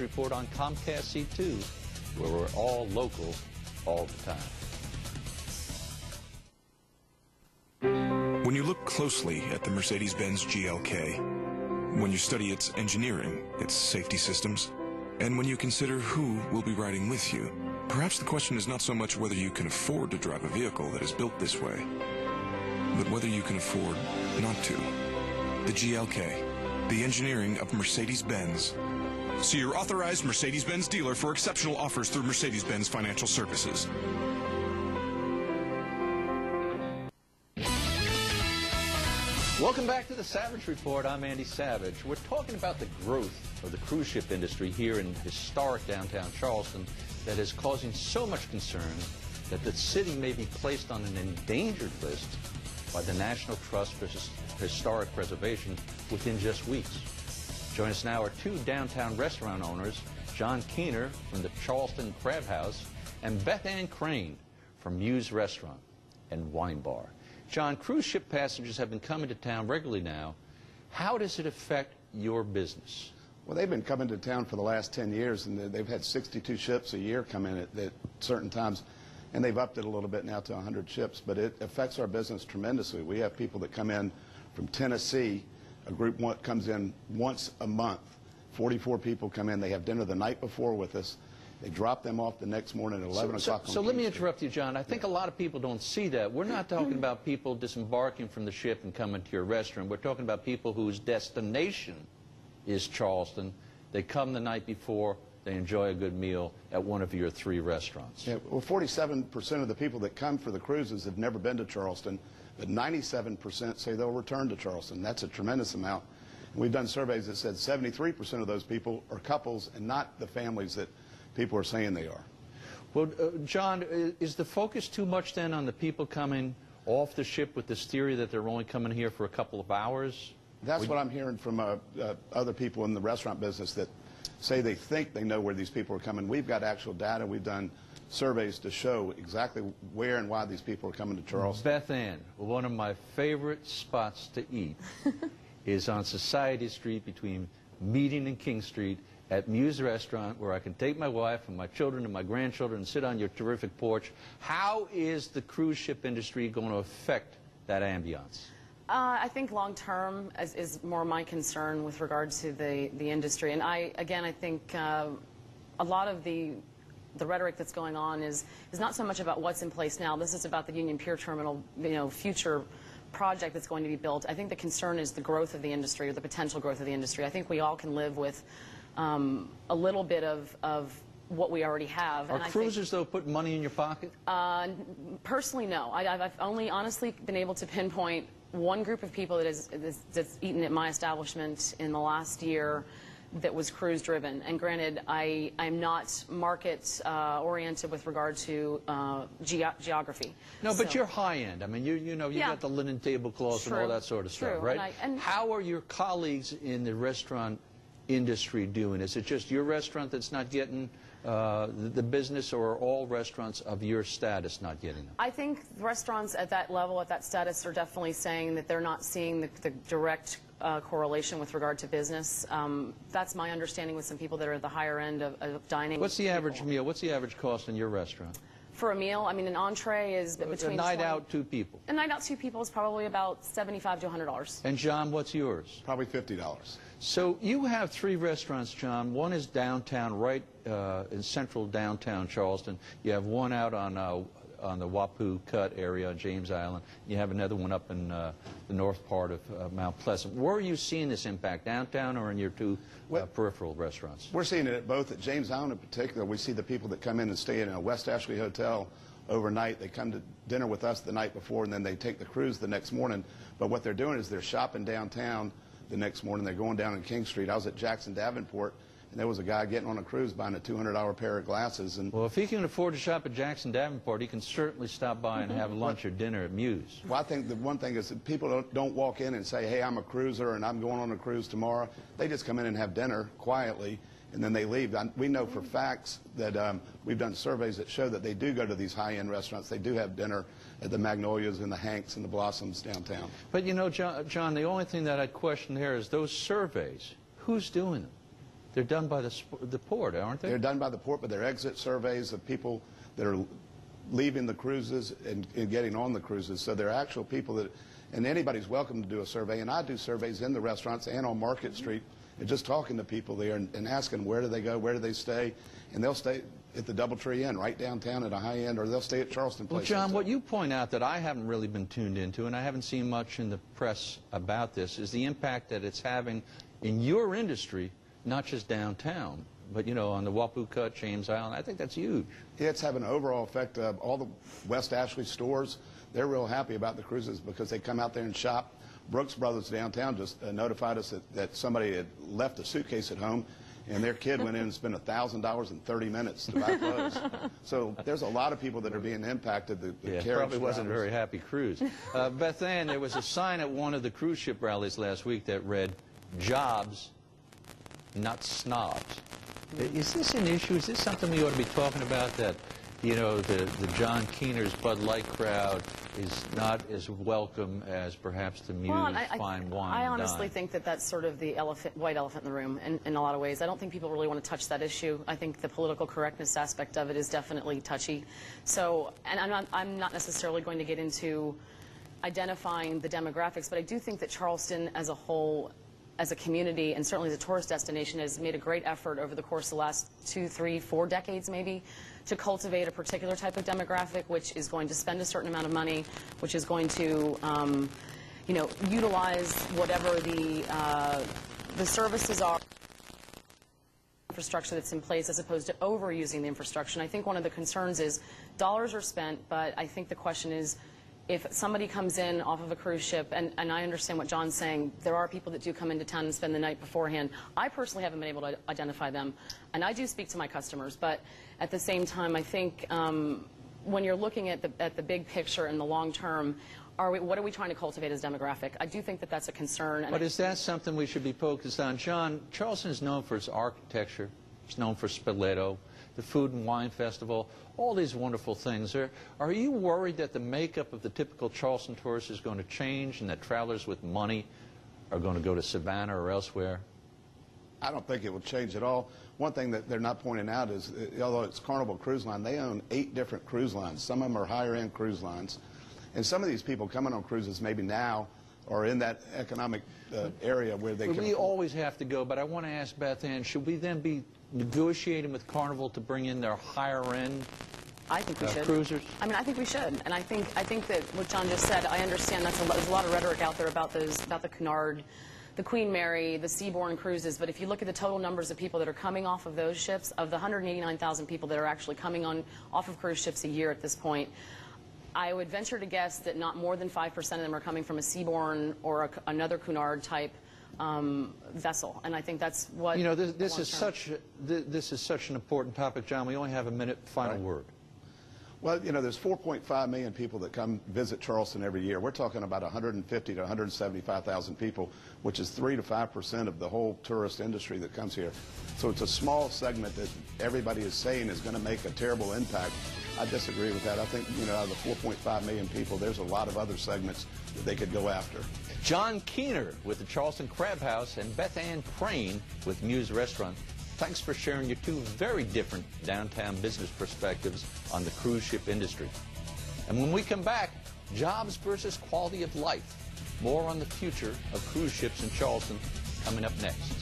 Report on Comcast C2, where we're all local all the time. When you look closely at the Mercedes-Benz GLK, when you study its engineering, its safety systems, and when you consider who will be riding with you, perhaps the question is not so much whether you can afford to drive a vehicle that is built this way, but whether you can afford not to. The GLK, the engineering of Mercedes-Benz. See your authorized Mercedes-Benz dealer for exceptional offers through Mercedes-Benz Financial Services. Welcome back to the Savage Report. I'm Andy Savage. We're talking about the growth of the cruise ship industry here in historic downtown Charleston that is causing so much concern that the city may be placed on an endangered list by the National Trust for Historic Preservation within just weeks. Join us now are two downtown restaurant owners, John Keener from the Charleston Crab House and Beth Ann Crane from Muse Restaurant and Wine Bar. John, cruise ship passengers have been coming to town regularly now. How does it affect your business? Well, they've been coming to town for the last 10 years, and they've had 62 ships a year come in at certain times, and they've upped it a little bit now to 100 ships, but it affects our business tremendously. We have people that come in from Tennessee. A group comes in once a month. 44 people come in. They have dinner the night before with us. They drop them off the next morning at 11 o'clock. So let me interrupt you, John. I think a lot of people don't see that. We're not talking about people disembarking from the ship and coming to your restaurant. We're talking about people whose destination is Charleston. They come the night before. They enjoy a good meal at one of your three restaurants. Yeah, well, 47% of the people that come for the cruises have never been to Charleston, but 97% say they'll return to Charleston. That's a tremendous amount. And we've done surveys that said 73% of those people are couples and not the families that people are saying they are. Well, John, is the focus too much then on the people coming off the ship with this theory that they're only coming here for a couple of hours? That's what I'm hearing from other people in the restaurant business that say they think they know where these people are coming. We've got actual data. We've done surveys to show exactly where and why these people are coming to Charleston. Beth Ann, one of my favorite spots to eat is on Society Street between Meeting and King Street at Muse Restaurant, where I can take my wife and my children and my grandchildren and sit on your terrific porch. How is the cruise ship industry going to affect that ambiance? I think long-term is more my concern with regard to the industry. And I think a lot of the rhetoric that's going on is not so much about what's in place now. This is about the Union Pier Terminal, future project that's going to be built. I think the concern is the growth of the industry, or the potential growth of the industry. I think we all can live with a little bit of what we already have. Are cruisers, though, putting money in your pocket? Personally, no. I've only honestly been able to pinpoint one group of people that's eaten at my establishment in the last year that was cruise driven. And granted, I'm not market oriented with regard to geography. No, but you're high end. I mean, you got the linen tablecloths and all that sort of stuff, right? And how are your colleagues in the restaurant industry doing? Is it just your restaurant that's not getting the business, or are all restaurants of your status not getting them? I think restaurants at that level, at that status, are definitely saying that they're not seeing the direct correlation with regard to business. That's my understanding with some people that are at the higher end of dining. What's the average meal? What's the average cost in your restaurant? For a meal, I mean, an entree is between... A night out, two people. A night out, two people is probably about $75 to $100. And John, what's yours? Probably $50. So you have three restaurants, John. One is downtown, right in central downtown Charleston. You have one out on the Wapu Cut area on James Island. You have another one up in the north part of Mount Pleasant. Where are you seeing this impact, downtown or in your two peripheral restaurants? We're seeing it at both. At James Island in particular, we see the people that come in and stay in a West Ashley hotel overnight. They come to dinner with us the night before, and then they take the cruise the next morning. But what they're doing is they're shopping downtown the next morning. They're going down in King Street. I was at Jackson Davenport, and there was a guy getting on a cruise buying a $200 pair of glasses. And well, if he can afford to shop at Jackson Davenport, he can certainly stop by and have lunch or dinner at Muse. Well, I think the one thing is that people don't walk in and say, hey, I'm a cruiser and I'm going on a cruise tomorrow. They just come in and have dinner quietly, and then they leave. We know for facts that we've done surveys that show that they do go to these high-end restaurants. They do have dinner at the Magnolias and the Hanks and the Blossoms downtown. But, John, the only thing that I'd question here is those surveys. Who's doing them? They're done by the port, aren't they? They're done by the port, but they're exit surveys of people that are leaving the cruises and getting on the cruises. So they're actual people that, and anybody's welcome to do a survey. And I do surveys in the restaurants and on Market Street, and just talking to people there and asking where do they go, where do they stay, and they'll stay at the Doubletree Inn right downtown at a high end, or they'll stay at Charleston Place. Well, John, what you point out that I haven't really been tuned into, and I haven't seen much in the press about this, is the impact that it's having in your industry, not just downtown, but, you know, on the Wapuka, James Island. I think that's huge. Yeah, it's having an overall effect. All the West Ashley stores, they're real happy about the cruises because they come out there and shop. Brooks Brothers downtown just notified us that somebody had left a suitcase at home, and their kid went in and spent $1,000 in 30 minutes to buy clothes. So there's a lot of people that are being impacted. Yeah, probably wasn't a very happy cruise. Beth Ann, there was a sign at one of the cruise ship rallies last week that read, "Jobs, not snobs." Is this an issue? Is this something we ought to be talking about, that, you know, the John Keener's Bud Light crowd is not as welcome as perhaps the Muse Fine Wine I honestly Dine? think that that's sort of the white elephant in the room in a lot of ways. I don't think people really want to touch that issue. I think the political correctness aspect of it is definitely touchy. So, and I'm not necessarily going to get into identifying the demographics, but I do think that Charleston as a whole, as a community, and certainly as a tourist destination, has made a great effort over the course of the last 2, 3, 4 decades maybe to cultivate a particular type of demographic, which is going to spend a certain amount of money, which is going to, you know, utilize whatever the services are, infrastructure that's in place, as opposed to overusing the infrastructure. And I think one of the concerns is dollars are spent, but I think the question is, if somebody comes in off of a cruise ship, and I understand what John's saying, there are people that do come into town and spend the night beforehand. I personally haven't been able to identify them, and I do speak to my customers, but at the same time, I think when you're looking at the big picture and the long term, what are we trying to cultivate as demographic? I do think that that's a concern. But is that something we should be focused on? John, Charleston is known for its architecture. It's known for Spoleto, the Food and Wine Festival, all these wonderful things. Are you worried that the makeup of the typical Charleston tourist is going to change and that travelers with money are going to go to Savannah or elsewhere? I don't think it will change at all. One thing that they're not pointing out is, although it's Carnival Cruise Line, they own 8 different cruise lines. Some of them are higher-end cruise lines. And some of these people coming on cruises maybe now are in that economic area where they can... We always have to go, but I want to ask Beth Ann, should we then be negotiating with Carnival to bring in their higher-end I think we should. Cruisers? I mean, I think we should. And I think that what John just said, I understand there's a lot of rhetoric out there about the Cunard, the Queen Mary, the Seabourn cruises, but if you look at the total numbers of people that are coming off of those ships, of the 189,000 people that are actually coming off of cruise ships a year at this point, I would venture to guess that not more than 5% of them are coming from a Seabourn or another Cunard type vessel, and I think that's what... You know, this is such an important topic, John. We only have a minute. Final word. Well, you know, there's 4.5 million people that come visit Charleston every year. We're talking about 150 to 175,000 people, which is 3 to 5% of the whole tourist industry that comes here. So it's a small segment that everybody is saying is going to make a terrible impact. I disagree with that. I think, you know, out of the 4.5 million people, there's a lot of other segments that they could go after. John Keener with the Charleston Crab House and Beth Ann Crane with Muse Restaurant. Thanks for sharing your 2 very different downtown business perspectives on the cruise ship industry. And when we come back, jobs versus quality of life. More on the future of cruise ships in Charleston coming up next.